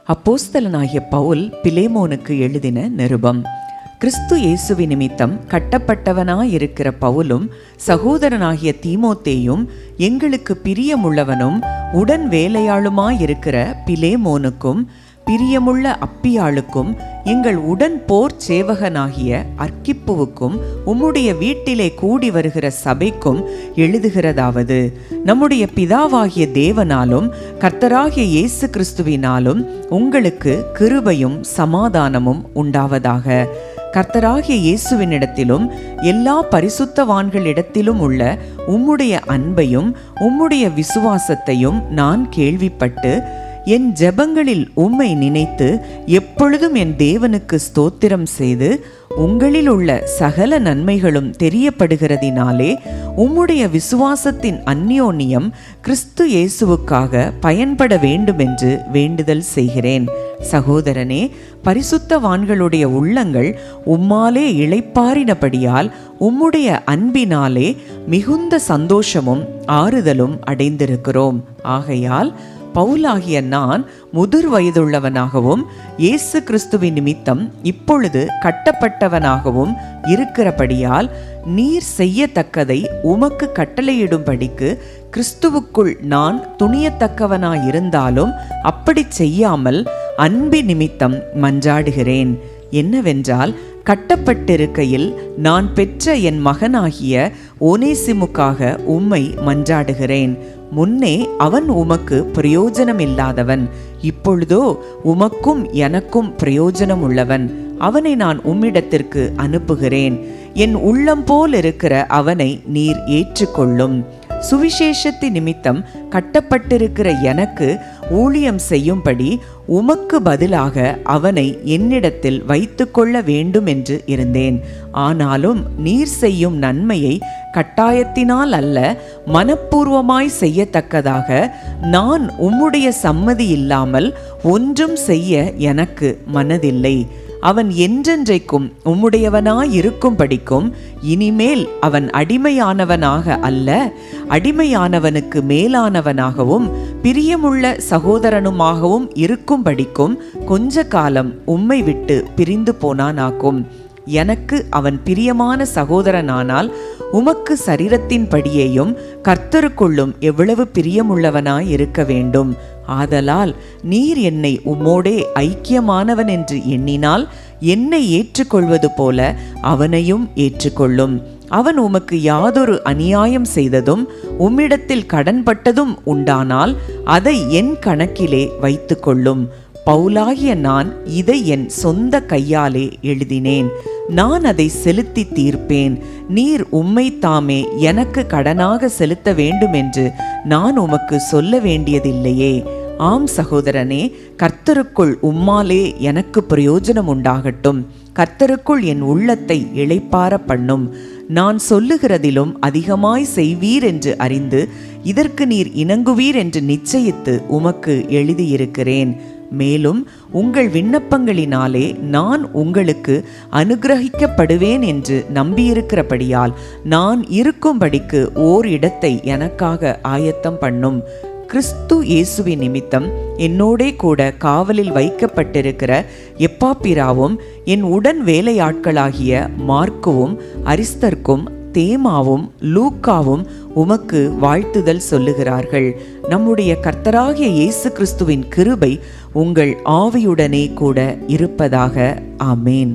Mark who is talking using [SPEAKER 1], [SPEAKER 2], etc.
[SPEAKER 1] அப்போஸ்தலனாகிய பவுல் பிலேமோனுக்கு எழுதின நிருபம். கிறிஸ்து இயேசுவி நிமித்தம் கட்டப்பட்டவனாயிருக்கிற பவுலும் சகோதரனாகிய தீமோத்தேயும் எங்களுக்கு பிரியமுள்ளவனும் உடன் வேலையாளுமாயிருக்கிற பிலேமோனுக்கும் பிரியமுள்ள அப்பியாளுக்கும் எங்கள் உடன் போர் சேவகனாகிய அர்க்கிப்புவுக்கும் உம்முடைய வீட்டிலே கூடி வருகிற சபைக்கும் எழுதுகிறதாவது, நம்முடைய பிதாவாகிய தேவனாலும் கர்த்தராகிய இயேசு கிறிஸ்துவினாலும் உங்களுக்கு கிருபையும் சமாதானமும் உண்டாவதாக. கர்த்தராகிய இயேசுவினிடத்திலும் எல்லா பரிசுத்தவான்களிடத்திலும் உள்ள உம்முடைய அன்பையும் உம்முடைய விசுவாசத்தையும் நான் கேள்விப்பட்டு என் ஜெபங்களில் உம்மை நினைத்து எப்பொழுதும் என் தேவனுக்கு ஸ்தோத்திரம் செய்து உங்களில் உள்ள சகல நன்மைகளும் தெரியப்படுகிறதினாலே உம்முடைய விசுவாசத்தின் அந்யோன்யம் கிறிஸ்து இயேசுவுக்காக பயன்பட வேண்டுமென்று வேண்டுதல் செய்கிறேன். சகோதரனே, பரிசுத்தவான்களுடைய உள்ளங்கள் உம்மாலே இளைப்பாறினபடியால் உம்முடைய அன்பினாலே மிகுந்த சந்தோஷமும் ஆறுதலும் அடைந்திருக்கிறோம். ஆகையால் பவுலாகிய நான் முதிர் வயதுள்ளவனாகவும் இயேசு கிறிஸ்துவின் நிமித்தம் இப்பொழுது கட்டப்பட்டவனாகவும் இருக்கிறபடியால் நீர் செய்யத்தக்கதை உமக்கு கட்டளையிடும்படிக்கு கிறிஸ்துவுக்குள் நான் துணியத்தக்கவனாயிருந்தாலும் அப்படி செய்யாமல் அன்பி நிமித்தம் மன்றாடுகிறேன். என்னவென்றால், கட்டப்பட்டிருக்கையில் நான் பெற்ற என் மகனாகிய ஓனேசிமுக்காக உம்மை மன்றாடுகிறேன். முன்னே அவன் உமக்கு பிரயோஜனமில்லாதவன், இப்பொழுதோ உமக்கும் எனக்கும் பிரயோஜனம் உள்ளவன். அவனை நான் உம்மிடத்திற்கு அனுப்புகிறேன். என் உள்ளம் போல் இருக்கிற அவனை நீர் ஏற்றுக்கொள்ளும். சுவிசேஷத்தின் நிமித்தம் கட்டப்பட்டிருக்கிற எனக்கு ஊழியம் செய்யும்படி உமக்கு பதிலாக அவனை என்னிடத்தில் வைத்து கொள்ள வேண்டும் என்று இருந்தேன். ஆனாலும் நீர் செய்யும் நன்மையை கட்டாயத்தினால் அல்ல, மனப்பூர்வமாய் செய்யத்தக்கதாக நான் உம்முடைய சம்மதி இல்லாமல் ஒன்றும் செய்ய எனக்கு மனதில்லை. அவன் என்றென்றைக்கும் உம்முடையவனாயிருக்கும்படிக்கும் இனிமேல் அவன் அடிமையானவனாக அல்ல, அடிமையானவனுக்கு மேலானவனாகவும் பிரியமுள்ள சகோதரனுமாகவும் இருக்கும்படிக்கும் கொஞ்ச காலம் உம்மை விட்டு பிரிந்து போனானாக்கும். எனக்கு அவன் பிரியமான சகோதரனானால் உமக்கு சரீரத்தின் படியேயும் கர்த்தருக்குள்ளும் எவ்வளவு பிரியமுள்ளவனாய் இருக்க வேண்டும். ஆதலால் நீர் என்னை உம்மோடே ஐக்கியமானவன் என்று எண்ணினால் என்னை ஏற்றுக்கொள்வது போல அவனையும் ஏற்றுக்கொள்ளும். அவன் உமக்கு யாதொரு அநியாயம் செய்ததும் உம்மிடத்தில் கடன்பட்டதும் உண்டானால் அதை என் கணக்கிலே வைத்து கொள்ளும். பவுலாகிய நான் இதை என் சொந்த கையாலே எழுதினேன். நான் அதை செலுத்தி தீர்ப்பேன். நீர் உம்மை தாமே எனக்கு கடனாக செலுத்த வேண்டும் என்று நான் உமக்கு சொல்ல வேண்டியதில்லையே. ஆம் சகோதரனே, கர்த்தருக்குள் உம்மாலே எனக்கு பிரயோஜனம் உண்டாகட்டும். கர்த்தருக்குள் என் உள்ளத்தை இளைப்பார பண்ணும். நான் சொல்லுகிறதிலும் அதிகமாய் செய்வீர் என்று அறிந்து இதற்கு நீர் இணங்குவீர் என்று நிச்சயித்து உமக்கு எழுதியிருக்கிறேன். மேலும் உங்கள் விண்ணப்பங்களினாலே நான் உங்களுக்கு அனுகிரகிக்கப்படுவேன் என்று நம்பியிருக்கிறபடியால் நான் இருக்கும்படிக்கு ஓர் இடத்தை எனக்காக ஆயத்தம் பண்ணும். கிறிஸ்து இயேசுவின் நிமித்தம் என்னோடே கூட காவலில் வைக்கப்பட்டிருக்கிற எப்பாப்பிராவும் என் உடன் வேலையாட்களாகிய மார்க்குவும் அரிஸ்தர்க்கும் தேமாவும் லூக்காவும் உமக்கு வாழ்த்துதல் சொல்லுகிறார்கள். நம்முடைய கர்த்தராகிய இயேசு கிறிஸ்துவின் கிருபை உங்கள் ஆவியுடனே கூட இருப்பதாக. ஆமேன்.